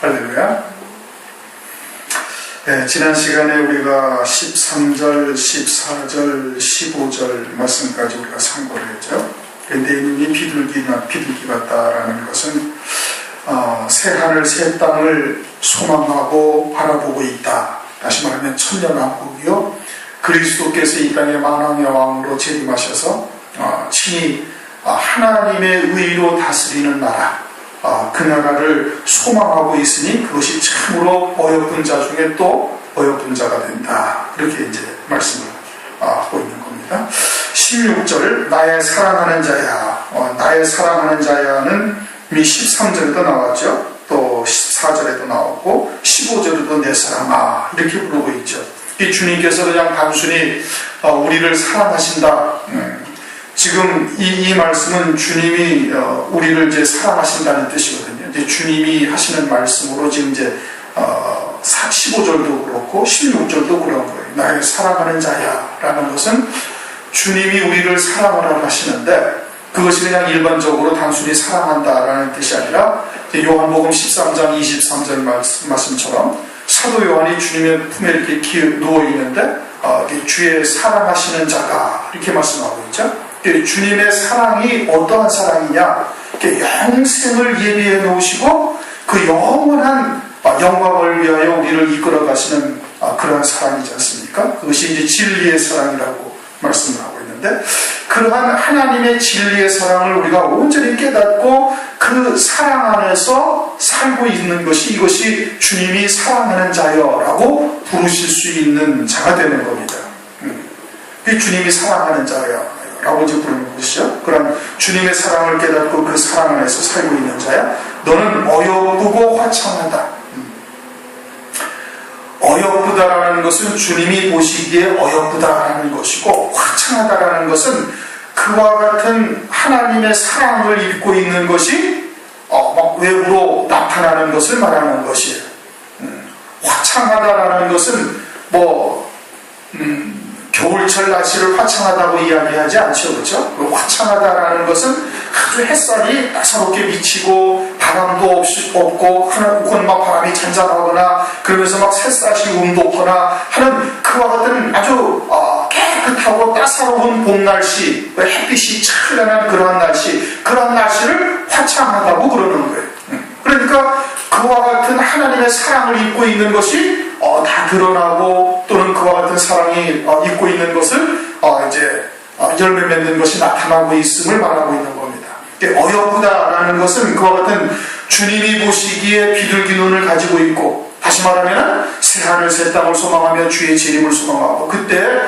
할렐루야. 네, 지난 시간에 우리가 13절, 14절, 15절 말씀까지 우리가 상고를 했죠. 내 눈이 비둘기 같다라는 것은 새 하늘 새 땅을 소망하고 바라보고 있다. 다시 말하면 천년왕국이요, 그리스도께서 이 땅의 만왕의 왕으로 재림하셔서 친히 하나님의 의로 다스리는 나라, 그 나라를 소망하고 있으니 그것이 참으로 어여쁜 자 중에 또 어여쁜 자가 된다. 이렇게 이제 말씀을 하고 있는 겁니다. 16절, 나의 사랑하는 자야. 나의 사랑하는 자야는 이미 13절에도 나왔죠. 또 14절에도 나왔고 15절에도 내 사랑아 이렇게 부르고 있죠. 이 주님께서 그냥 단순히 우리를 사랑하신다. 지금 이 말씀은 주님이 우리를 이제 사랑하신다는 뜻이거든요. 이제 주님이 하시는 말씀으로 지금 이제 15절도 그렇고 16절도 그런 거예요. 나의 사랑하는 자야 라는 것은 주님이 우리를 사랑을 하시는데, 그것이 그냥 일반적으로 단순히 사랑한다라는 뜻이 아니라 요한복음 13장 23절 말씀처럼 사도 요한이 주님의 품에 이렇게 누워있는데 주의 사랑하시는 자가 이렇게 말씀하고 있죠. 주님의 사랑이 어떠한 사랑이냐, 영생을 예비해 놓으시고 그 영원한 영광을 위하여 우리를 이끌어 가시는 그런 사랑이지 않습니까? 그것이 이제 진리의 사랑이라고 말씀을 하고 있는데, 그러한 하나님의 진리의 사랑을 우리가 온전히 깨닫고 그 사랑 안에서 살고 있는 것이, 이것이 주님이 사랑하는 자여라고 부르실 수 있는 자가 되는 겁니다. 주님이 사랑하는 자여 라고 이제 부르는 것이죠. 그런 주님의 사랑을 깨닫고 그 사랑 안에서 살고 있는 자야, 너는 어여쁘고 화창하다. 어여쁘다라는 것은 주님이 보시기에 어여쁘다라는 것이고, 화창하다라는 것은 그와 같은 하나님의 사랑을 입고 있는 것이 막 외부로 나타나는 것을 말하는 것이에요. 화창하다라는 것은 겨울철 날씨를 화창하다고 이야기하지 않죠, 그렇죠? 화창하다라는 것은 아주 햇살이 따사롭게 비치고 바람도 없고 혹은 막 바람이 잔잔하거나 그러면서 막 새싹이 움돋거나 하는 그와 같은 아주 깨끗하고 따사로운 봄 날씨, 햇빛이 찬란한 그러한 날씨를 화창하다고 그러는 거예요. 그러니까 그와 같은 하나님의 사랑을 입고 있는 것이 다 드러나고, 또는 그와 같은 사랑이 입고 있는 것을 이제 열매 맺는 것이 나타나고 있음을 말하고 있는 겁니다. 어여쁘다라는 것은 그와 같은 주님이 보시기에 비둘기 눈을 가지고 있고, 다시 말하면 새하늘 새 땅을 소망하며 주의 재림을 소망하고, 그때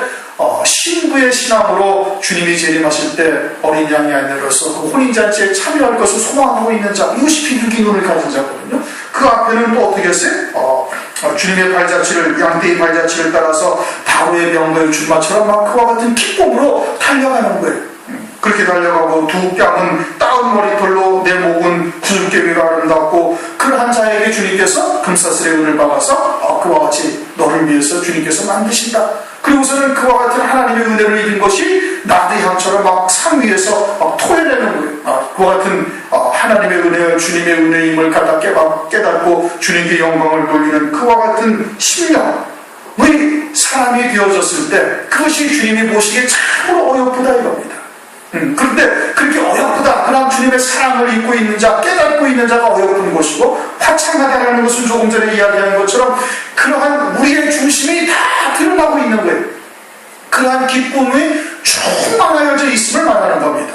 신부의 신앙으로 주님이 재림하실 때 어린 양의 아내로서 그 혼인잔치에 참여할 것을 소망하고 있는 자, 이것이 비둘기 눈을 가진 자거든요. 그 앞에는 또 어떻게 했어요? 주님의 발자취를, 양떼의 발자취를 따라서 바로의 병거의 준마처럼 막 그와 같은 기쁨으로 달려가는 거예요. 그렇게 달려가고, 두 뺨은 따은 머리털로, 내 목은 구슬깨미로 아름답고, 그러한 자에게 주님께서 금사슬의 은을 박아서 그와 같이 너를 위해서 주님께서 만드신다. 그리고서는 그와 같은 하나님의 은혜를 입은 것이 나드의 향처럼 막 산 위에서 막 토해내는 거예요. 그와 같은 하나님의 은혜, 주님의 은혜임을 깨닫고 주님께 영광을 돌리는 그와 같은 심령의 사람이 되어졌을 때, 그것이 주님이 보시기에 참으로 어여쁘다 이겁니다. 그런데 그렇게 어여쁘다, 그런 주님의 사랑을 입고 있는 자, 깨닫고 있는 자가 어여쁜 것이고, 화창하다라는 것은 조금 전에 이야기한 것처럼 그러한 우리의 중심이 다 드러나고 있는 거예요. 그러한 기쁨이 충만하여져 있음을 말하는 겁니다.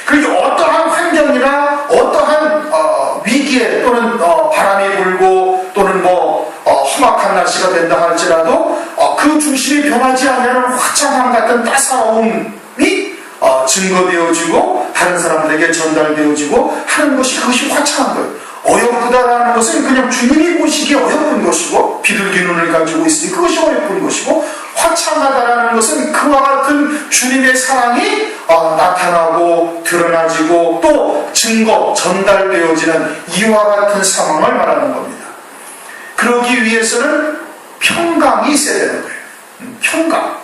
그러니까 어떠한 환경이나 어떠한 위기에, 또는 바람이 불고, 또는 험악한 날씨가 된다 할지라도 그 중심이 변하지 않는 화창함 같은 따사로움이 증거되어지고 다른 사람들에게 전달되어지고 하는 것이, 그것이 화창한 거예요. 어여쁘다라는 것은 그냥 주님이 보시기에 어여쁜 것이고, 비둘기 눈을 가지고 있으니 그것이 어여쁜 것이고, 화창하다라는 것은 그와 같은 주님의 사랑이 나타나고 드러나지고 또 전달되어지는 이와 같은 상황을 말하는 겁니다. 그러기 위해서는 평강이 있어야 되는 거예요. 평강.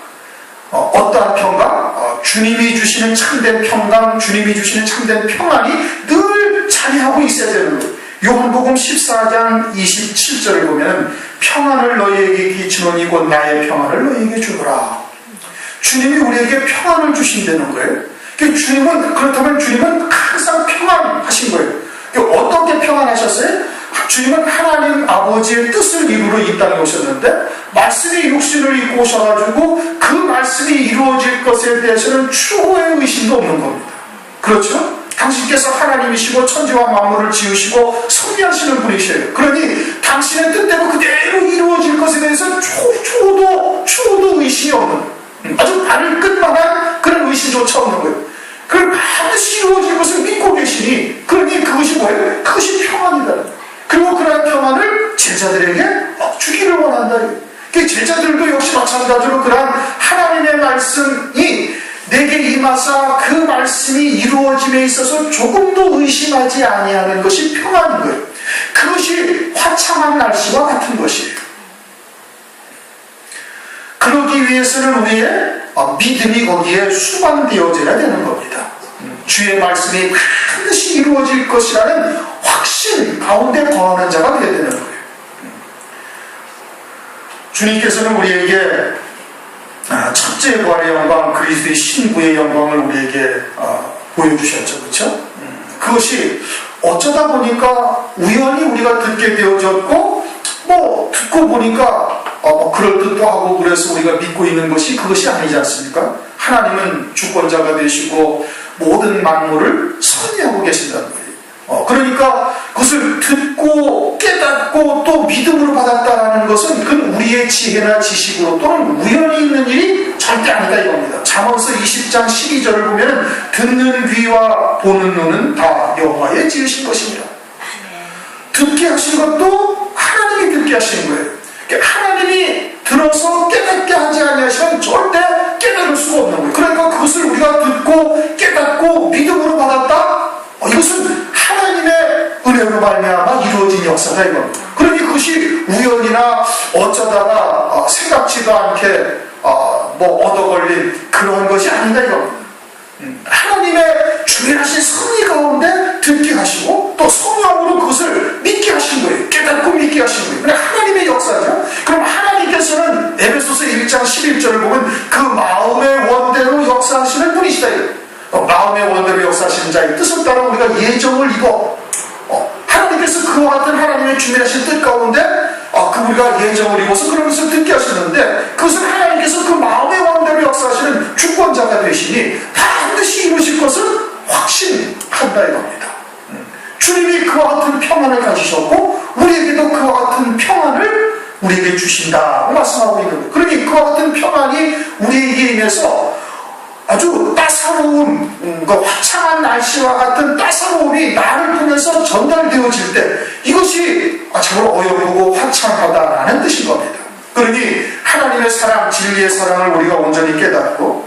어떠한 평강? 주님이 주시는 참된 평강, 주님이 주시는 참된 평안이 늘 자리하고 있어야 되는 거예요. 요한복음 14장 27절을 보면 평안을 너희에게 끼치노니 곧 나의 평안을 너희에게 주노라. 주님이 우리에게 평안을 주신다는 거예요. 그렇다면 주님은 항상 평안하신 거예요. 어떻게 평안하셨어요? 주님은 하나님 아버지의 뜻을 이루러 이 땅에 오셨는데 말씀이 육신을 입고 오셔가지고 그 말씀이 이루어질 것에 대해서는 추호의 의심도 없는 겁니다. 그렇죠? 당신께서 하나님이시고 천지와 만물을 지으시고 섭리하시는 분이셔요. 그러니 당신의 뜻대로 그대로 이루어질 것에 대해서 추호도 의심이 없는, 아주 발을 끝만한 그런 의심조차 없는 거예요. 그걸 반드시 이루어질 것을 믿고 계시니, 그러니 그것이 뭐예요? 그것이 평안이다. 그리고 그런 평안을 제자들에게 주기를 원한다. 제자들도 역시 마찬가지로 그러한 하나님의 말씀이 내게 임하사 그 말씀이 이루어짐에 있어서 조금도 의심하지 아니하는 것이 평안인 거예요. 그것이 화창한 날씨와 같은 것이에요. 그러기 위해서는 우리의 믿음이 거기에 수반되어져야 되는 겁니다. 주의 말씀이 반드시 이루어질 것이라는 확신 가운데 거하는 자가 되어야 되는 거예요. 주님께서는 우리에게 첫째 부활의 영광, 그리스도의 신부의 영광을 우리에게 보여주셨죠. 그렇죠? 그것이 어쩌다 보니까 우연히 우리가 듣게 되어졌고, 듣고 보니까 그럴듯도 하고 그래서 우리가 믿고 있는 것이 그것이 아니지 않습니까? 하나님은 주권자가 되시고 모든 만물을 섭리하고 계신다는 거예요. 그러니까 그것을 듣고 깨닫고 또 믿음으로 받았다는 것은 그건 우리의 지혜나 지식으로 또는 우연히 있는 일이 절대 아니다 이겁니다. 잠언서 20장 12절을 보면 듣는 귀와 보는 눈은 다 여호와의 지으신 것입니다. 듣게 하신 것도 하나님이 듣게 하신 거예요. 하나님이 들어서 깨닫게 하지 아니하시면 절대 깨달을 수가 없는 거예요. 그러니까 그것을 우리가 듣고 깨닫고 믿음으로 받았다? 이것은 하나님의 은혜로 말미암아 이루어진 역사다 이겁니다. 그러니 그것이 우연이나 어쩌다가 생각지도 않게 얻어 걸린 그런 것이 아니다 이겁니다. 하나님의 주일하신 섭리 가운데 듣게 하시고 또 성령으로 그것을 믿게 하신 거예요. 깨닫고 믿게 하신 거예요. 하나님의 역사죠. 그럼 하나님께서는 에베소서 1장 11절을 보면 그 마음의 원대로 역사하시는 분이시다. 마음의 원대로 역사하시는 자의 뜻을 따라 우리가 예정을 입어 하나님께서 그와 같은 하나님의 준비하신 뜻 가운데 우리가 예정을 입어서 그런 것을 듣게 하셨는데 그것은 하나님께서 그 마음의 원대로 역사하시는 주권자가 되시니 반드시 이루실 것을 확신한다 이겁니다. 주님이 그와 같은 평안을 가지셨고 우리에게도 그와 같은 평안을 우리에게 주신다고 말씀하고 있는 거예요. 그러니 그와 같은 평안이 우리에게 인해서 아주 따사로운, 화창한 날씨와 같은 따사로움이 나를 통해서 전달되어질 때 이것이 참으로 어여쁘고 화창하다라는 뜻인 겁니다. 그러니 하나님의 사랑, 진리의 사랑을 우리가 온전히 깨닫고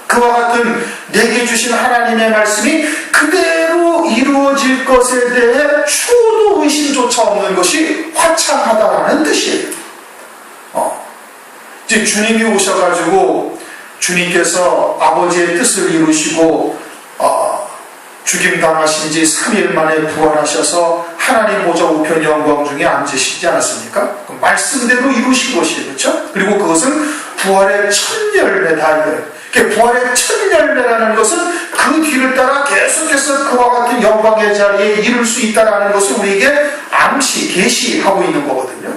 그와 같은 내게 주신 하나님의 말씀이 그대로 이루어질 것에 대해 추호도 의심조차 없는 것이 화창하다라는 뜻이에요. 이제 주님이 오셔가지고 주님께서 아버지의 뜻을 이루시고 죽임당하신 지 3일 만에 부활하셔서 하나님 보좌 우편 영광 중에 앉으시지 않았습니까? 그 말씀대로 이루신 것이에요. 그렇죠? 그리고 그것은 부활의 첫 열매다. 부활의 첫 열매라는 것은 그 뒤를 따라 계속해서 그와 같은 영광의 자리에 이룰 수 있다는 것을 우리에게 계시하고 있는 거거든요.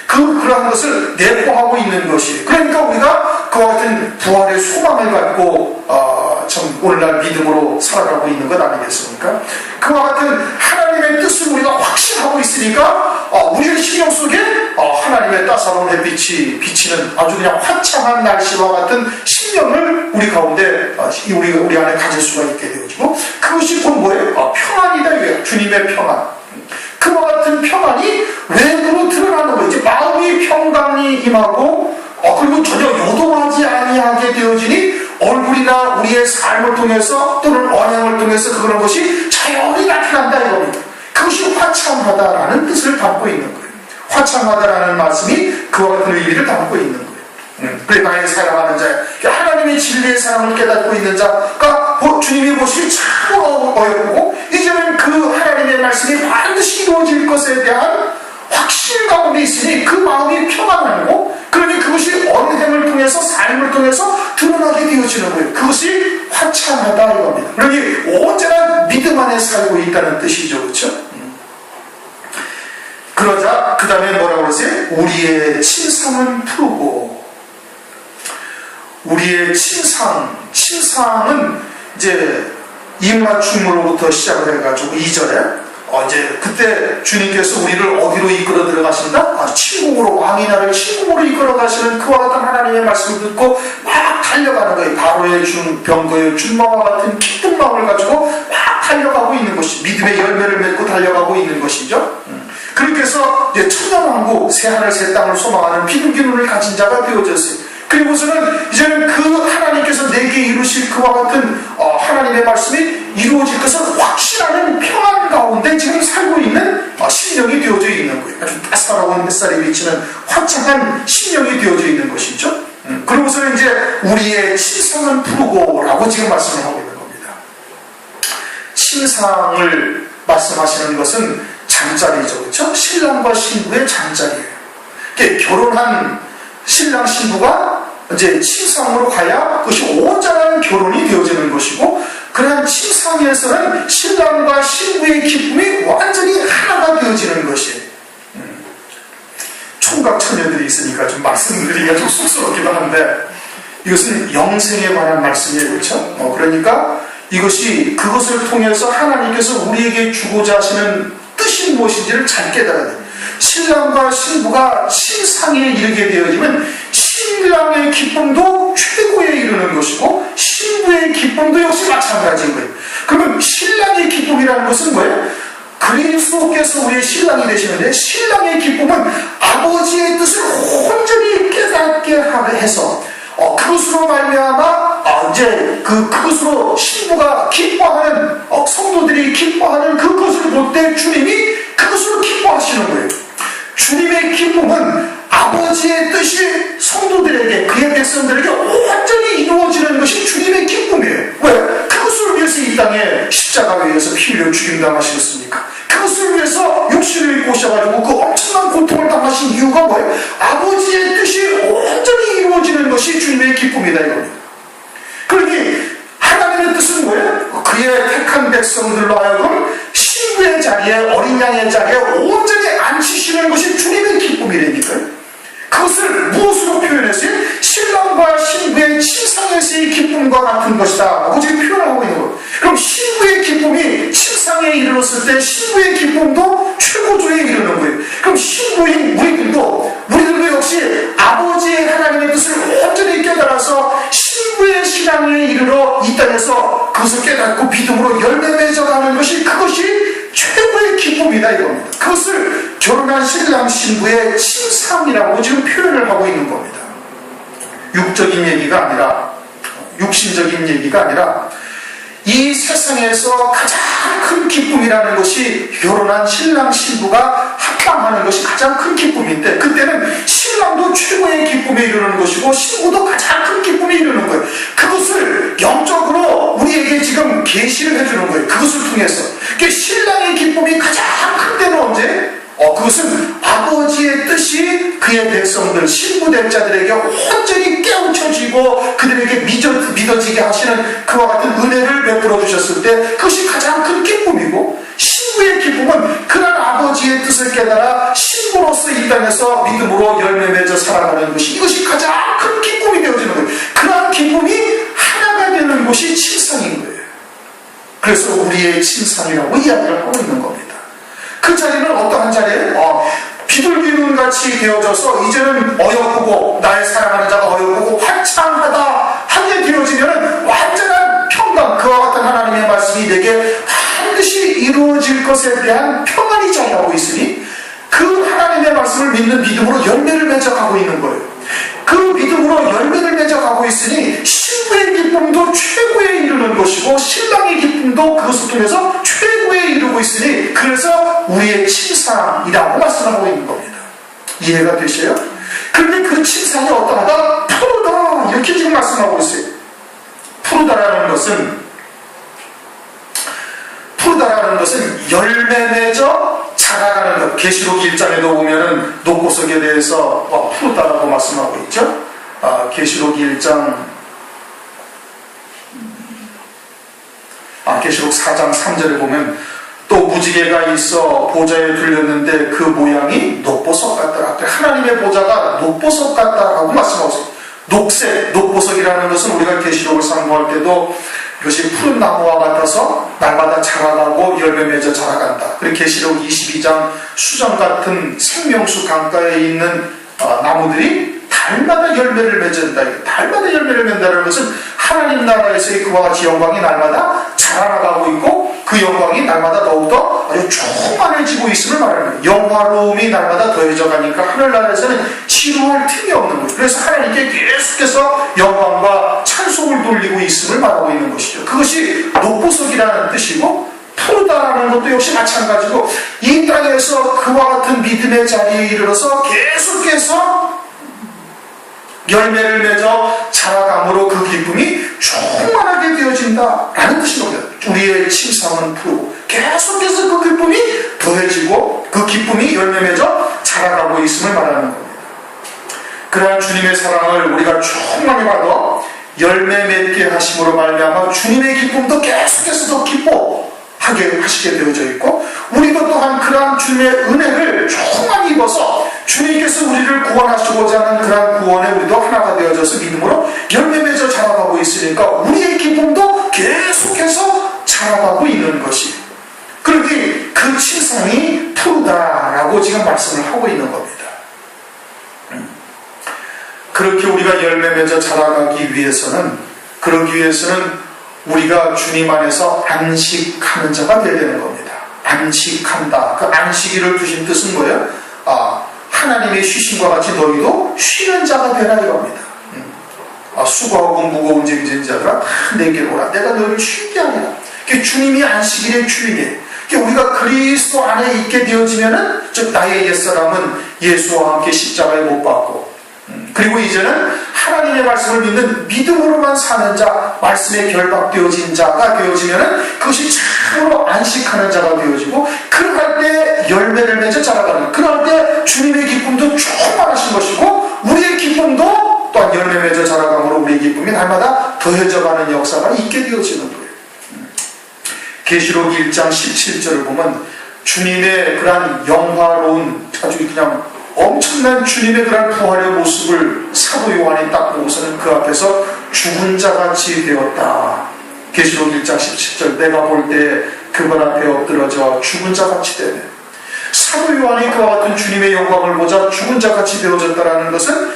그러한 것을 내포하고 있는 것이에요. 그러니까 우리가 그와 같은 부활의 소망을 갖고 참 오늘날 믿음으로 살아가고 있는 것 아니겠습니까? 그와 같은 하나님의 뜻을 우리가 확신하고 있으니까 우리의 신경 속에 하나님의 따사로운 햇빛이 비치는 아주 그냥 화창한 날씨와 같은 신령을 우리 가운데 우리 안에 가질 수가 있게 되어지고 그것이 곧 뭐예요? 평안이다 이거예요. 주님의 평안. 그와 같은 평안이 외부로 드러나는 거예요. 이제 마음이 평강이 임하고 그리고 전혀 요동하지 아니하게 되어지니 얼굴이나 우리의 삶을 통해서 또는 언행을 통해서 그런 것이 자연히 나타난다 이겁니다. 그것이 화창하다라는 뜻을 담고 있는 거예요. 화창하다라는 말씀이 그와 같은 의미를 담고 있는 거예요. 그래 나의 사랑하는 자, 하나님의 진리의 사랑을 깨닫고 있는 자가 주님이 보시기 참 어렵고 이제는 그 하나님의 말씀이 반드시 이루어질 것에 대한 확신 가운데 있으니 그 마음이 평안하고, 그러니 그것이 언행을 통해서 삶을 통해서 드러나게 되어지는 거예요. 그것이 화창하다 이겁니다. 그러니 언제나 믿음 안에 살고 있다는 뜻이죠. 그렇죠? 그러자 그 다음에 뭐라고 그러세요? 우리의 침상은 푸르고. 우리의 침상은 이제 입맞춤으로부터 시작을 해가지고 2절에 이제 그때 주님께서 우리를 어디로 이끌어 들어가신다? 침공으로, 왕이 나를 침공으로 이끌어 가시는 그와 같은 하나님의 말씀을 듣고 막 달려가는 거예요. 바로의 병거의 준마와 같은 기쁜 마음을 가지고 막 달려가고 있는 것이, 믿음의 열매를 맺고 달려가고 있는 것이죠. 그렇게 해서 이제 천년왕국, 새하늘 새 땅을 소망하는 비둘기 눈을 가진 자가 되어졌어요. 그리고서는 이제는 그 하나님께서 내게 이루실 그와 같은 하나님의 말씀이 이루어질 것을 확신하는 평안 가운데 지금 살고 있는 심령이 되어져 있는 거예요. 아주 따스하고 햇살이 비치는 화창한 심령이 되어져 있는 것이죠. 그러고서는 이제 우리의 침상은 푸르고 라고 지금 말씀을 하고 있는 겁니다. 침상을 말씀하시는 것은 잠자리죠. 그렇죠? 신랑과 신부의 잠자리예요. 결혼한 신랑 신부가 이제 침상으로 가야 그것이 온전한 결혼이 되어지는 것이고, 그러한 침상에서는 신랑과 신부의 기쁨이 완전히 하나가 되어지는 것이에요. 총각 처녀들이 있으니까 좀 말씀드리기가 좀 쑥스럽기도 한데, 이것은 영생에 관한 말씀이에요. 그렇죠? 그러니까 이것이 그것을 통해서 하나님께서 우리에게 주고자 하시는 뜻이 무엇인지를 잘 깨달아야 돼요. 신랑과 신부가 침상에 이르게 되어지면 신랑의 기쁨도 최고에 이르는 것이고 신부의 기쁨도 역시 마찬가지인 거예요. 그러면 신랑의 기쁨이라는 것은 뭐예요? 그리스도께서 우리의 신랑이 되시는데, 신랑의 기쁨은 아버지의 뜻을 온전히 깨닫게 해서 그것으로 말미암아 이제 그것으로 신부가 기뻐하는, 성도들이 기뻐하는 그것을 볼 때 주님이 그것으로 기뻐하시는 거예요. 주님의 기쁨은 아버지의 뜻이 성도들에게, 그의 백성들에게 온전히 이루어지는 것이 주님의 기쁨이에요. 왜? 그것을 위해서 이 땅에 십자가에 의해서 피 흘려 죽임당하셨습니까? 그것을 위해서 육신을 입고 오셔가지고 그 엄청난 고통을 당하신 이유가 뭐예요? 아버지의 뜻이 온전히 이루어지는 것이 주님의 기쁨이다 이겁니다. 그러니 하나님의 뜻은 뭐예요? 그의 택한 백성들로 하여금 신부의 자리에, 어린 양의 자리에 온전히 앉히시는 것이 주님의 기쁨이라니까요. 그것을 무엇으로 표현했어요? 신랑과 신부의 침상에서의 기쁨과 같은 것이다 라고 지금 표현하고 있는 거예요. 그럼 신부의 기쁨이 침상에 이르렀을 때 신부의 기쁨도 최고조에 이르는 거예요. 그럼 신부인 우리들도 역시 아버지의 하나님의 뜻을 온전히 깨달아서 신부의 신앙에 이르러 이 땅에서 그것을 깨닫고 믿음으로 열매 맺어가는 것이, 그것이 최고의 기쁨이다 이겁니다. 그것을 결혼한 신랑 신부의 침상이라고 지금 표현을 하고 있는 겁니다. 육적인 얘기가 아니라, 육신적인 얘기가 아니라, 이 세상에서 가장 큰 기쁨이라는 것이 결혼한 신랑 신부가 합방하는 것이 가장 큰 기쁨인데, 그때는 신랑도 최고의 기쁨에 이르는 것이고 신부도 가장 큰 기쁨에 이르는 거예요. 그것을 영적으로 우리에게 지금 계시를 해주는 거예요. 그것을 통해서. 신랑의 기쁨이 가장 큰 때는 언제? 그것은 아버지의 뜻이 그의 백성들, 신부된 자들에게 온전히 깨우쳐지고 그들에게 믿어지게 하시는 그와 같은 은혜를 베풀어 주셨을 때, 그것이 가장 큰 기쁨이고, 신부의 기쁨은 그런 아버지의 뜻을 깨달아 신부로서 이 땅에서 믿음으로 열매 맺어 살아가는 것이, 이것이 가장 큰 기쁨이 되어지는 거예요. 그러한 기쁨이 하나가 되는 것이 침상인 거예요. 그래서 우리의 침상이라고 이야기를 하고 있는 겁니다. 그 자리는 어떠한 자리예요? 비둘기 눈같이 되어져서 이제는 어여쁘고 나의 사랑하는 자가 어여쁘고 화창하다 하게 되어지면 완전한 평강, 그와 같은 하나님의 말씀이 내게 반드시 이루어질 것에 대한 평안이 자리하고 있으니, 그 하나님의 말씀을 믿는 믿음으로 열매를 맺어가고 있는 거예요. 그 믿음으로 열매를 맺어가고 있으니 신부의 기쁨도 최고에 이르는 것이고 신랑의 기쁨도 그것을 통해서 최고에 이르고 있으니, 그래서 우리의 침상이라고 말씀하고 있는 겁니다. 이해가 되세요? 그런데 그 침상이 어떠하다? 푸르다, 이렇게 지금 말씀하고 있어요. 푸르다라는 것은 열매 맺어 자라가는 것. 계시록 1장에도 보면은 녹보석에 대해서 푸르다라고 말씀하고 있죠. 계시록 1장, 계시록 4장 3절에 보면 또 무지개가 있어 보좌에 들렸는데 그 모양이 녹보석 같더라. 하나님의 보좌가 녹보석 같다라고 말씀하고 있어요. 녹색, 녹보석이라는 것은 우리가 계시록을 상고할 때도 이것이 푸른 나무와 같아서 날마다 자라나고 열매 맺어 자라간다. 그리고 계시록 22장 수정 같은 생명수 강가에 있는 나무들이 달마다 열매를 맺는다. 달마다 열매를 맺는다는 것은 하나님 나라에서의 그와 같이 영광이 날마다 자라나가고 있고 그 영광이 날마다 더욱더 아주 충만해지고 있음을 말하는 거예요. 영화로움이 날마다 더해져 가니까 하늘나라에서는 지루할 틈이 없는 거예요. 그래서 하나님께 계속해서 영광과 찬송을 돌리고 있음을 말하고 있는 것이죠. 그것이 녹보석이라는 뜻이고 푸르다라는 것도 역시 마찬가지고 이 땅에서 그와 같은 믿음의 자리에 이르러서 계속해서 열매를 맺어 자라감으로 그 기쁨이 충만하게 되어진다라는 뜻인 겁니다. 우리의 침상은 푸르고 계속해서 그 기쁨이 더해지고 그 기쁨이 열매 맺어 자라가고 있음을 말하는 겁니다. 그러한 주님의 사랑을 우리가 충만히 받아 열매 맺게 하심으로 말미암아 주님의 기쁨도 계속해서 더 기뻐하게 하시게 되어져 있고 우리도 또한 그러한 주님의 은혜를 충만히 입어서 주님께서 우리를 구원하시고자 하는 그러한 구원에 우리도 하나가 되어져서 믿음으로 열매 맺어 자라가고 있으니까 우리의 기쁨도 계속해서 자라가고 있는 것이 그러기 그 침상이 푸르다라고 지금 말씀을 하고 있는 겁니다. 그렇게 우리가 열매 맺어 자라가기 위해서는 그러기 위해서는 우리가 주님 안에서 안식하는 자가 되어야 되는 겁니다. 안식한다. 그 안식일을 두신 뜻은 뭐예요? 하나님의 쉬심과 같이 너희도 쉬는 자가 되라 이겁니다. 수고하고 무거운 짐진 자들아 내게로 오라. 내가 너희를 쉬게 하리라. 주님이 안식일의 주인이에요. 우리가 그리스도 안에 있게 되어지면은 즉 나의 옛사람은 예수와 함께 십자가에 못 박고 그리고 이제는 하나님의 말씀을 믿는 믿음으로만 사는 자, 말씀에 결박되어진 자가 되어지면은 그것이 참으로 안식하는 자가 되어지고 그럴 때 열매를 맺어 자라가는 그럴 때 주님의 기쁨도 충만하신 것이고 우리의 기쁨도 또한 열매 맺어 자라감으로 우리의 기쁨이 날마다 더해져가는 역사가 있게 되어지는 거예요. 계시록 1장 17절을 보면 주님의 그러한 영화로운 아주 그냥 엄청난 주님의 그런 부활의 모습을 사도 요한이 딱 보고서는 그 앞에서 죽은 자같이 되었다. 계시록 1장 17절 내가 볼 때 그분 앞에 엎드러져 죽은 자같이 되네. 사도 요한이 그와 같은 주님의 영광을 보자 죽은 자같이 되어졌다는 것은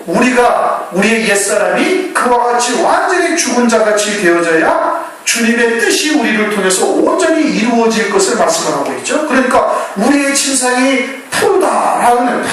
우리의 옛사람이 그와 같이 완전히 죽은 자같이 되어져야 주님의 뜻이 우리를 통해서 온전히 이루어질 것을 말씀을 하고 있죠. 그러니까 우리의 침상이 푸르고라는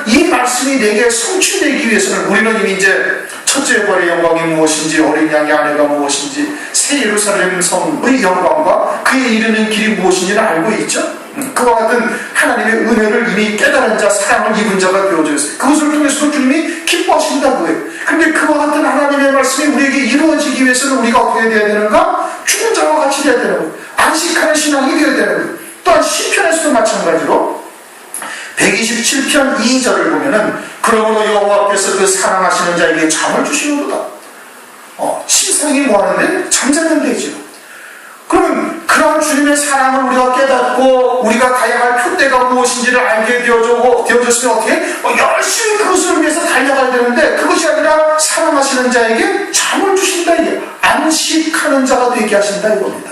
이 말씀이 내게 성취되기 위해서는 우리는 이미 이제 첫째 부활의 영광이 무엇인지 어린 양의 아내가 무엇인지 새 예루살렘 성의 영광과 그에 이르는 길이 무엇인지를 알고 있죠. 그와 같은 하나님의 은혜를 이미 깨달은 자, 사랑을 입은 자가 되어져 있어요. 그것을 통해서 주님이 기뻐하신다고 해요. 그런데 그와 같은 하나님의 말씀이 우리에게 이루어지기 위해서는 우리가 어떻게 되어야 되는가? 죽은 자와 같이 되어야 되는 거예요. 안식하는 신앙이 되어야 되는 거예요. 또한 시편에서도 마찬가지로 127편 2절을 보면은 그러므로 여호와께서 그 사랑하시는 자에게 잠을 주시는도다. 침상이 뭐하는데? 잠자는 데죠. 그러면 그런 주님의 사랑을 우리가 깨닫고 우리가 가야 할 표대가 무엇인지를 알게 되어졌으면 어떻게? 열심히 그것을 위해서 달려가야 되는데 그것이 아니라 사랑하시는 자에게 잠을 주신다. 이게 안식하는 자가 되게 하신다 이겁니다.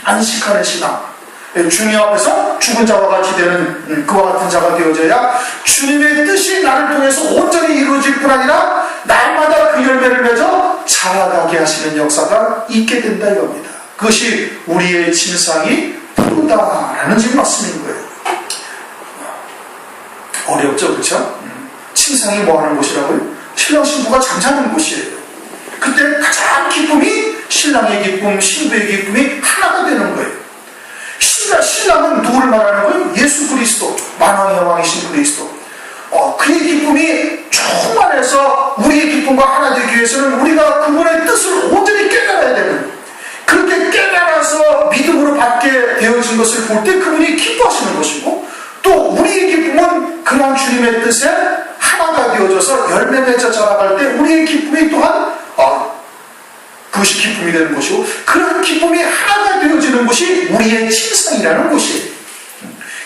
안식하는 신앙. 주님 앞에서 죽은 자와 같이 되는 그와 같은 자가 되어져야 주님의 뜻이 나를 통해서 온전히 이루어질 뿐 아니라 날마다 그 열매를 맺어 자라가게 하시는 역사가 있게 된다 이겁니다. 그것이 우리의 침상이 푸르다라는 지금 말씀인 거예요. 어렵죠, 그렇죠? 침상이 뭐하는 곳이라고요? 신랑 신부가 잠자는 곳이에요. 그때 가장 기쁨이 신랑의 기쁨, 신부의 기쁨이 하나가 되는 거예요. 신랑은 누구를 말하는 거예요? 예수 그리스도, 만왕의 왕이신 그리스도. 그의 기쁨이 충만해서 우리의 기쁨과 하나 되기 위해서는 우리가 그분의 뜻을 온전히 깨달아야 되는 거예요. 그렇게 깨달아서 믿음으로 받게 되어진 것을 볼 때 그분이 기뻐하시는 것이고, 또 우리의 기쁨은 그러한 주님의 뜻에 하나가 되어져서 열매 맺어 자라갈 때 우리의 기쁨이 또한 그것이 기쁨이 되는 것이고, 그런 기쁨이 하나가 되어지는 것이 우리의 칭송이라는 것이에요.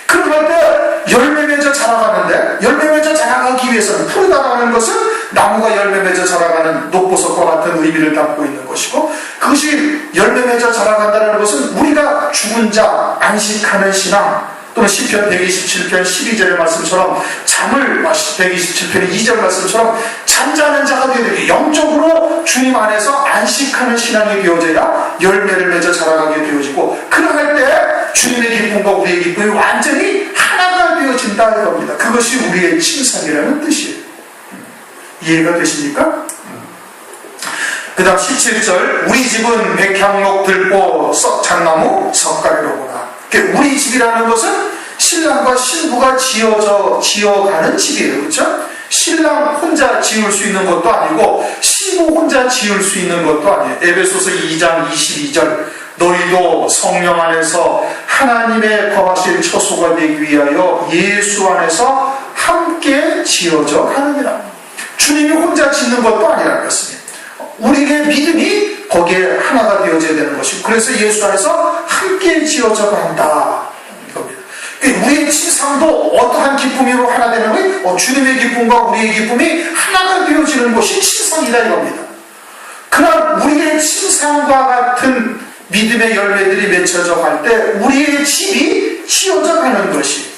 그럴 때 열매 맺어 자라가는데, 열매 맺어 자라가기 위해서는, 푸르다라는 것은 나무가 열매 맺어 자라가는 녹보석과 같은 의미를 담고 있는 것이고, 그것이 열매 맺어 자라간다는 것은 우리가 죽은 자 안식하는 신앙, 또는 시편 127편 12절의 말씀처럼, 잠을 127편 2절 말씀처럼 잠자는 자가 되어야, 영적으로 주님 안에서 안식하는 신앙이 되어져야 열매를 맺어 자라가게 되어지고, 그러할 때 주님의 기쁨과 우리의 기쁨이 완전히 하나가 되어진다 이겁니다. 그것이 우리의 칭송이라는 뜻이에요. 이해가 되십니까? 그 다음 17절, 우리 집은 백향목 들보 잣나무 석가래로구나. 우리 집이라는 것은 신랑과 신부가 지어가는 집이에요. 그렇죠? 신랑 혼자 지을 수 있는 것도 아니고 신부 혼자 지을 수 있는 것도 아니에요. 에베소서 2장 22절, 너희도 성령 안에서 하나님의 거하실 처소가 되기 위하여 예수 안에서 함께 지어져 가느니라. 주님이 혼자 짓는 것도 아니라는 것입니다. 우리의 믿음이 거기에 하나가 되어져야 되는 것이고, 그래서 예수 안에서 함께 지어져 간다 이겁니다. 우리의 칭송도 어떠한 기쁨으로 하나 되는 거예요? 주님의 기쁨과 우리의 기쁨이 하나가 되어지는 것이 칭송이다 이겁니다. 그러나 우리의 칭송과 같은 믿음의 열매들이 맺혀져 갈 때 우리의 집이 지어져 가는 것이,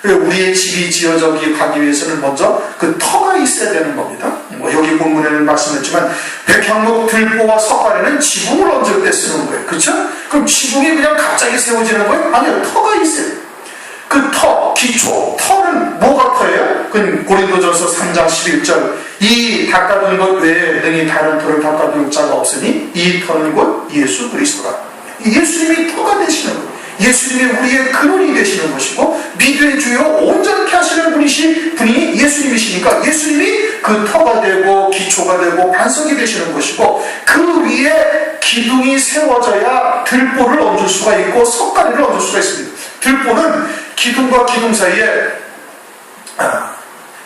우리의 집이 지어져 가기 위해서는 먼저 그 터가 있어야 되는 겁니다. 여기 본문에는 말씀했지만 백향목 들보와 석가래는 지붕을 얹을 때 쓰는 거예요. 그렇죠? 그럼 지붕이 그냥 갑자기 세워지는 거예요? 아니요, 터가 있어요. 그 터, 기초, 터는 뭐가 터예요? 그건 고린도전서 3장 11절, 이 닦아둔 것 외에 능히 다른 터를 닦아둘 자가 없으니 이 터는 곧 예수 그리스도라. 예수님이 터가 되시는 거예요. 예수님이 우리의 근원이 되시는 것이고, 믿음의 주요 온전케 하시는 분이 예수님이시니까 예수님이 그 터가 되고 기초가 되고 반석이 되시는 것이고, 그 위에 기둥이 세워져야 들보를 얹을 수가 있고 석가래를 얹을 수가 있습니다. 들보는 기둥과 기둥 사이에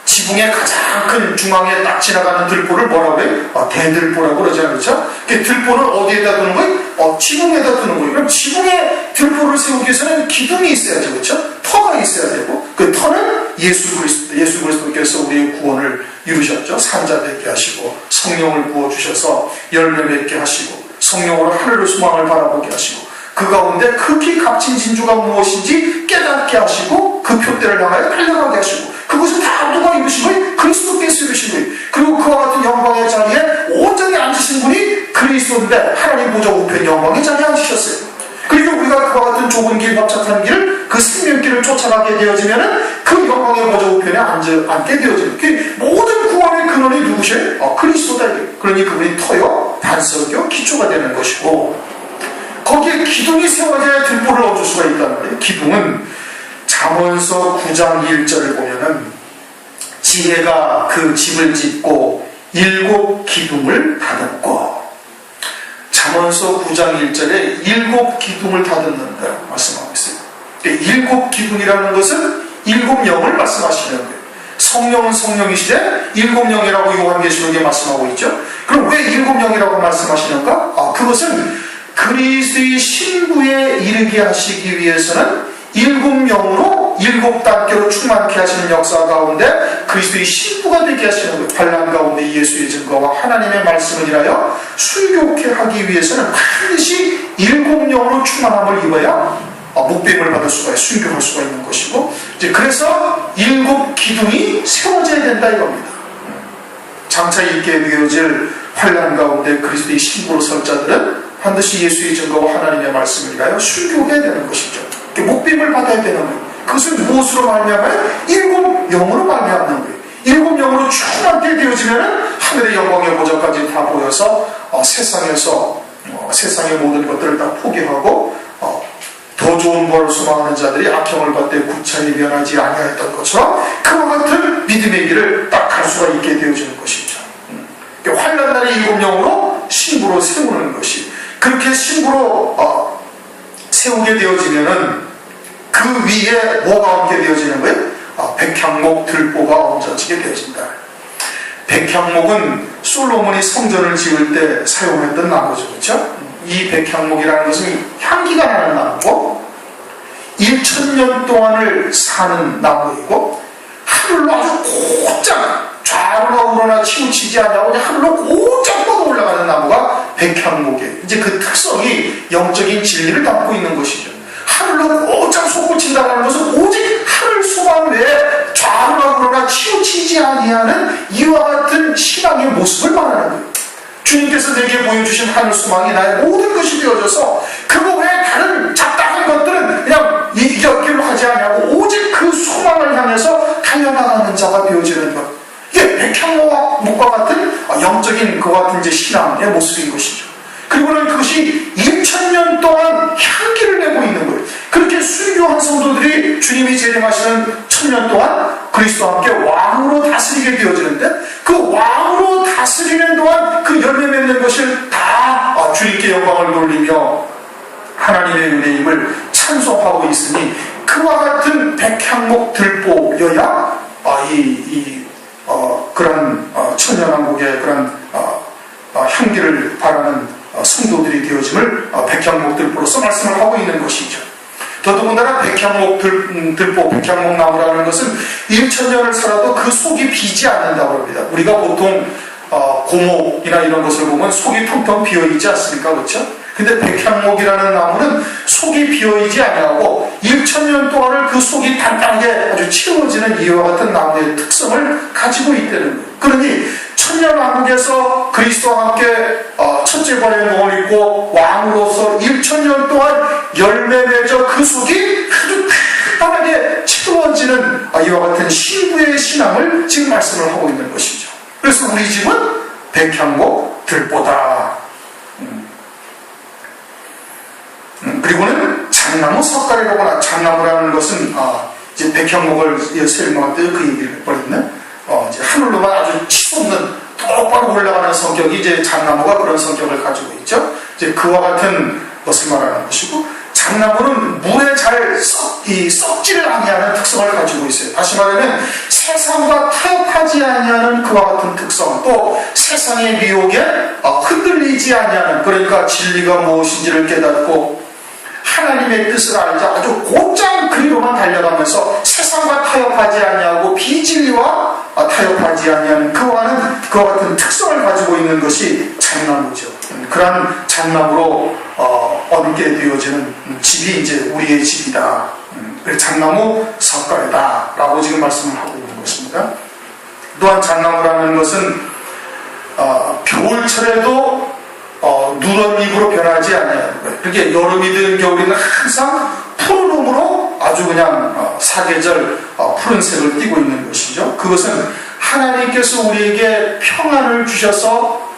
지붕의 가장 큰 중앙에 딱 지나가는 들보를 뭐라고 해요? 대들보라고 그러지 않죠? 들보는 어디에다 두는 거예요? 지붕에다 두는 거예요. 그럼 지붕에 들보를 세우기 위해서는 기둥이 있어야죠. 그렇죠? 터가 있어야 되고, 그 터는 예수 그리스도께서 우리의 구원을 이루셨죠. 산자 되게 하시고 성령을 부어주셔서 열매 맺게 하시고 성령으로 하늘의 소망을 바라보게 하시고, 그 가운데 극히 값진 진주가 무엇인지 깨닫게 하시고 그 표대를 향하여 달려가게 하시고, 그것을 다 누가 이루신 거예요? 그리스도께서 이루신 거예요. 그리고 그와 같은 영광의 자리에 온전히 앉으신 분이 그리스도인데 하나님 보좌 우편 영광의 자리에 앉으셨어요. 그리고 우리가 그와 같은 좁은 길, 협착한 길, 그 생명길을 쫓아가게 되어지면은 그 영광의 보좌 우편에 앉게 되어져요. 그 모든 구원의 근원이 누구셔요? 그리스도다. 그러니 그분이 터요, 반석이요, 기초가 되는 것이고, 거기에 기둥이 세워져야 들보를 얹을 수가 있다는 거예요. 기둥은 잠언서 9장 1절을 보면은 지혜가 그 집을 짓고 7 기둥을 다듬고, 잠언서 9장 1절에 7 기둥을 다듬는다 말씀하고 있어요. 7 기둥이라는 것은 7영을 말씀하시는 거예요. 성령은 성령이시되 7영이라고 요한계시록에 말씀하고 있죠. 그럼 왜 7영이라고 말씀하시는가? 그것은 그리스도의 신부에 이르게 하시기 위해서는 7영으로 7단계로 충만케 하시는 역사 가운데 그리스도의 신부가 되게 하시는 거예요. 환난 가운데 예수의 증거와 하나님의 말씀을 인하여 순교케 하기 위해서는 반드시 7영으로 충만함을 입어야 목배임을 받을 수가, 순교할 수가 있는 것이고, 그래서 7 기둥이 세워져야 된다 이겁니다. 장차 있게 되어질 환난 가운데 그리스도의 신부로 설 자들은 반드시 예수의 증거와 하나님의 말씀을 위하여 순교해야 되는 것이죠. 목배임을 받아야 되는 거예요. 그것은 무엇으로 말미암아요? 7영으로 말미암는 거예요. 7영으로 충만하게 되어지면 하늘의 영광의 보좌까지 다 보여서 세상에서 세상의 모든 것들을 다 포기하고 더 좋은 벌을 소망하는 자들이 악형을 받되 구차히 면하지 아니하였던 것처럼 그와 같은 믿음의 길을 딱 갈 수가 있게 되어지는 것이죠. 환난 날의 7영으로 신부로 세우는 것이, 그렇게 신부로 세우게 되어지면은 그 위에 뭐가 얹게 되어지는 거예요? 백향목 들보가 얹어지게 되어진다. 백향목은 솔로몬이 성전을 지을 때 사용했던 나무죠. 그렇죠? 이 백향목이라는 것은 향기가 나는 나무고 1000년 동안을 사는 나무이고 하늘로 아주 곧장 좌우나 우러나 치우치지 않냐고 하늘로 곧장 뻗어 올라가는 나무가 백향목이에요. 이제 그 특성이 영적인 진리를 담고 있는 것이죠. 하늘로 곧장 솟구친다는 것은 오직 하늘 수만 외에 좌우나 우러나 치우치지 아니하는 이와 같은 신앙의 모습을 말하는 거예요. 주님께서 내게 보여주신 하늘 수망이 나의 모든 것이 되어져서 그거 외에 다른 잡다한 것들은 그냥 이격길로 하지 않냐고 오직 그 소망을 향해서 달려나가는 자가 되어지는 것. 이게 백향목과 같은 영적인 그와 같은 이제 신앙의 모습인 것이죠. 그리고는 그것이 1000년 동안 향기를 내고 있는 거예요. 그렇게 순교한 성도들이 주님이 재림하시는 1000년 동안 그리스도와 함께 왕으로 다스리게 되어지는데 그 왕으로 다스리는 동안 그 열매 맺는 것을 다 주님께 영광을 돌리며 하나님의 은혜임을 찬송하고 있으니 그와 같은 백향목 들보여야 그런 천연왕국의 그런 향기를 바라는 성도들이 되어짐을 백향목 들보로서 말씀을 하고 있는 것이죠. 더더군다나 백향목 들보, 백향목 나무라는 것은 1000년을 살아도 그 속이 비지 않는다고 합니다. 우리가 보통 고목이나 이런 것을 보면 속이 텅텅 비어있지 않습니까? 그렇죠? 근데 백향목이라는 나무는 속이 비어있지 아니하고 1000년 동안을 그 속이 단단하게 아주 채워지는 이와 같은 나무의 특성을 가지고 있다는 거예요. 그러니 천년왕국에서 그리스도와 함께 첫째 관의 몸을 입고 왕으로서 1000년 동안 열매 맺어 그 속이 아주 단단하게 채워지는 이와 같은 신부의 신앙을 지금 말씀을 하고 있는 것이죠. 그래서 우리 집은 백향목 들보다. 그리고는 장나무 석가래라고 하나. 장나무라는 것은 이제 백향목을 설명할 때 그 얘기를 해버렸네. 이제 하늘로만 아주 치솟는 똑바로 올라가는 성격이 이제 장나무가 그런 성격을 가지고 있죠. 이제 그와 같은 것을 말하는 것이고, 장나무는 물에 잘 썩지를 아니하는 특성을 가지고 있어요. 다시 말하면 세상과 타협하지 아니하는 그와 같은 특성, 또 세상의 미혹에 흔들리지 아니하는, 그러니까 진리가 무엇인지를 깨닫고 하나님의 뜻을 알자 아주 곧장 그리로만 달려가면서 세상과 타협하지 아니하고 비진리와 타협하지 아니하는 그와 같은 특성을 가지고 있는 것이 장나무죠. 그러한 장나무로 얻게 되어지는 집이 이제 우리의 집이다. 장나무 석가래다 라고 지금 말씀을 하고 있는 것입니다. 또한 장나무라는 것은 겨울철에도 누런 잎으로 변하지 않아요. 그렇게 여름이든 겨울이든 항상 푸른음으로 아주 그냥 사계절 푸른색을 띠고 있는 것이죠. 그것은 하나님께서 우리에게 평안을 주셔서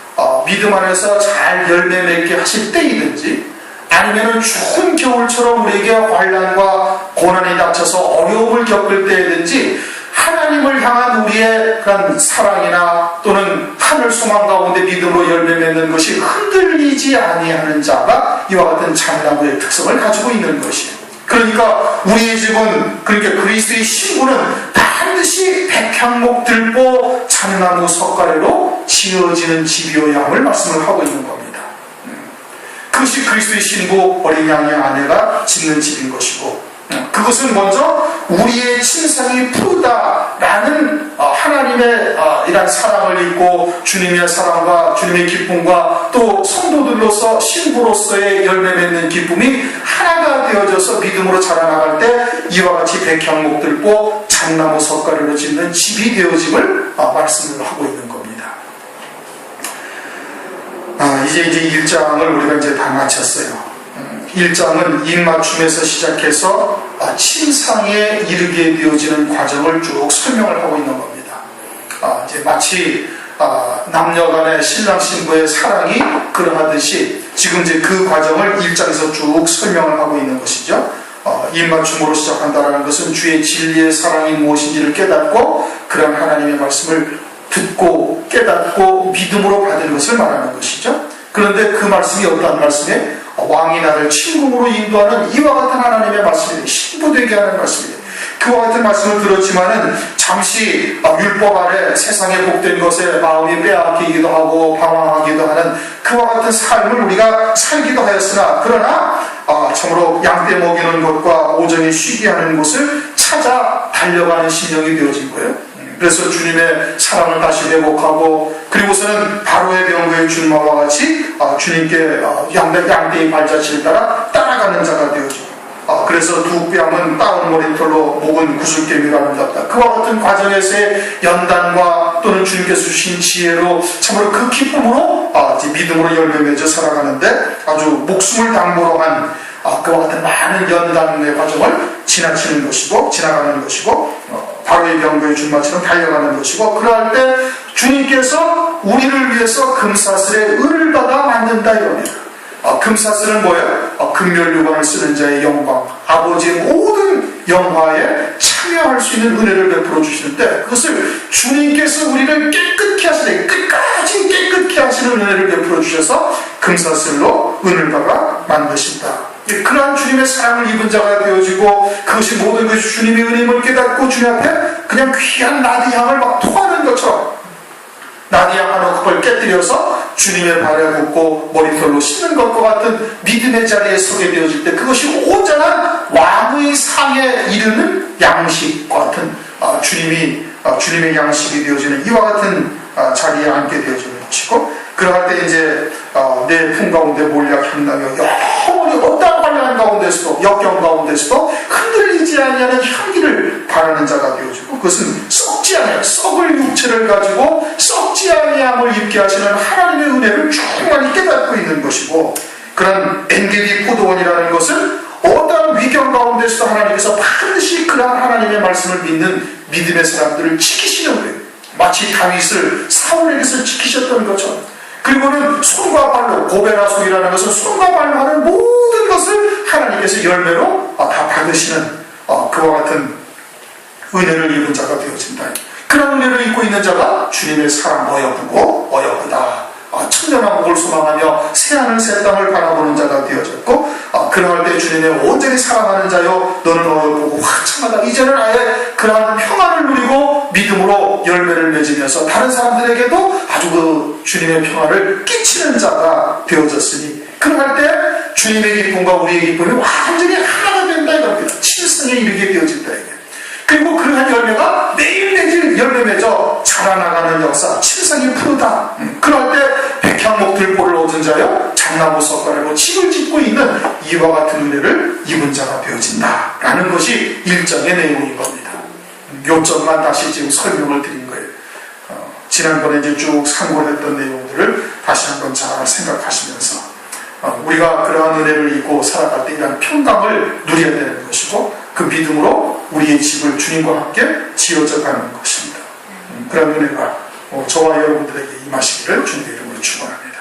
믿음 안에서 잘 열매 맺게 하실 때이든지, 아니면 추운 겨울처럼 우리에게 환난과 고난이 닥쳐서 어려움을 겪을 때이든지 하나님을 향한 우리의 그런 사랑이나 또는 하늘 소망 가운데 믿음으로 열매 맺는 것이 흔들리지 아니하는 자가 이와 같은 장나무의 특성을 가지고 있는 것이에요. 그러니까 우리의 집은, 그러니까 그리스도의 신부는 반드시 백향목 들보 장나무 석가래로 지어지는 집이어야 함을 말씀을 하고 있는 겁니다. 그것이 그리스도의 신부 어린 양의 아내가 짓는 집인 것이고, 그것은 먼저 우리의 침상이 푸르다라는 하나님의 이런 사랑을 입고 주님의 사랑과 주님의 기쁨과 또 성도들로서 신부로서의 열매 맺는 기쁨이 하나가 되어져서 믿음으로 자라나갈 때 이와 같이 백향목 들보 장나무 석가래로 짓는 집이 되어짐을 말씀을 하고 있는 겁니다. 이제 1장을 우리가 이제 다 마쳤어요. 1장은 입맞춤에서 시작해서 침상에 이르게 되어지는 과정을 쭉 설명을 하고 있는 겁니다. 이제 마치 남녀 간의 신랑 신부의 사랑이 그러하듯이 지금 이제 그 과정을 1장에서 쭉 설명을 하고 있는 것이죠. 입맞춤으로 시작한다는 것은 주의 진리의 사랑이 무엇인지를 깨닫고 그런 하나님의 말씀을 듣고 깨닫고 믿음으로 받은 것을 말하는 것이죠. 그런데 그 말씀이 어떠한 말씀에 왕이 나를 침공으로 인도하는 이와 같은 하나님의 말씀이 신부되게 하는 말씀이에요. 그와 같은 말씀을 들었지만은 잠시 율법 아래 세상의 복된 것에 마음이 빼앗기기도 하고 방황하기도 하는 그와 같은 삶을 우리가 살기도 하였으나, 그러나 참으로 양떼 먹이는 것과 오전에 쉬게 하는 곳을 찾아 달려가는 심령이 되어진 거예요. 그래서 주님의 사랑을 다시 회복하고, 그리고서는 바로의 병거의 준마와 같이 주님께 양떼의 발자취를 따라 따라가는 자가 되어지고, 그래서 두 뺨은 따온 머리털로 목은 구슬개미가 아름답다. 그와 같은 과정에서의 연단과 또는 주님께서 주신 지혜로 참으로 그 기쁨으로 믿음으로 열매 맺어 살아가는데 아주 목숨을 담보로 한 그와 같은 많은 연단의 과정을 지나가는 것이고 바로의 병거의 준마처럼 달려가는 것이고, 그러할 때 주님께서 우리를 위해서 금사슬의 은을 받아 만든다 이겁니다. 금사슬은 뭐예요? 금멸류관을 쓰는 자의 영광, 아버지의 모든 영화에 참여할 수 있는 은혜를 베풀어 주시는데, 그것을 주님께서 우리를 깨끗게 하시는, 끝까지 깨끗게 하시는 은혜를 베풀어 주셔서 금사슬로 은을 받아 만드신다. 그러한 주님의 사랑을 입은 자가 되어지고, 그것이 모든 것이 주님의 은혜임을 깨닫고 주님 앞에 그냥 귀한 나디향을 막 토하는 것처럼 나디향 한 컵을 깨뜨려서 주님의 발에 붓고 머리털로 씻는 것과 같은 믿음의 자리에 서게 되어질 때, 그것이 온전한 왕의 상에 이르는 양식과 같은 주님의 양식이 되어지는 이와 같은 자리에 앉게 되어지는 것이고, 그러할 때 이제 내 품 가운데 몰약 향나며 영원히 어떠한 환란 가운데서도 역경 가운데서도 흔들리지 아니하는 향기를 바라는 자가 되어지고, 그것은 썩지 아니하는 썩을 육체를 가지고 썩지 아니함을 입게 하시는 하나님의 은혜를 충만히 깨닫고 있는 것이고, 그런 엔게디 포도원이라는 것은 어떠한 위경 가운데서도 하나님께서 반드시 그러한 하나님의 말씀을 믿는 믿음의 사람들을 지키시는 거예요. 마치 다윗을 사울에게서 지키셨던 것처럼. 그리고는 손과 발로, 고베라손이라는 것은 손과 발로 하는 모든 것을 하나님께서 열매로 다 받으시는 그와 같은 은혜를 입은 자가 되어진다. 그런 은혜를 입고 있는 자가 주님의 사랑 어여쁘다. 천년한 복을 소망하며 새하늘 새 땅을 바라보는 자가 되어졌고, 그러할 때 주님의 온전히 사랑하는 자여 너는 어여쁘고 화창하다. 이제는 아예 그러한 평안을 누리고 믿음으로 열매를 맺으면서 다른 사람들에게도 아주 그 주님의 평안을 끼치는 자가 되어졌으니, 그러할 때 주님의 기쁨과 우리의 기쁨이 완전히 하나가 된다 이겁니다. 칠성에 이르게 되어진다 이게. 그리고 그러한 열매가 매일매일 열매 맺어 자라나가는 역사, 칠성이 푸르다. 그럴 때 백향목 들보를 얻은 자여 장나무 석가래로 집을 짓고 있는 이와 같은 은혜를 입은 자가 되어진다 라는 것이 1장의 내용인 겁니다. 요점만 다시 지금 설명을 드린 거예요. 지난번에 이제 쭉 상고했던 내용들을 다시 한번 잘 생각하시면서 우리가 그러한 은혜를 입고 살아갈 때 이런 평강을 누려야 되는 것이고, 그 믿음으로 우리의 집을 주님과 함께 지어져 가는 것입니다. 그런 은혜가 저와 여러분들에게 임하시기를 주님의 이름으로 축원합니다.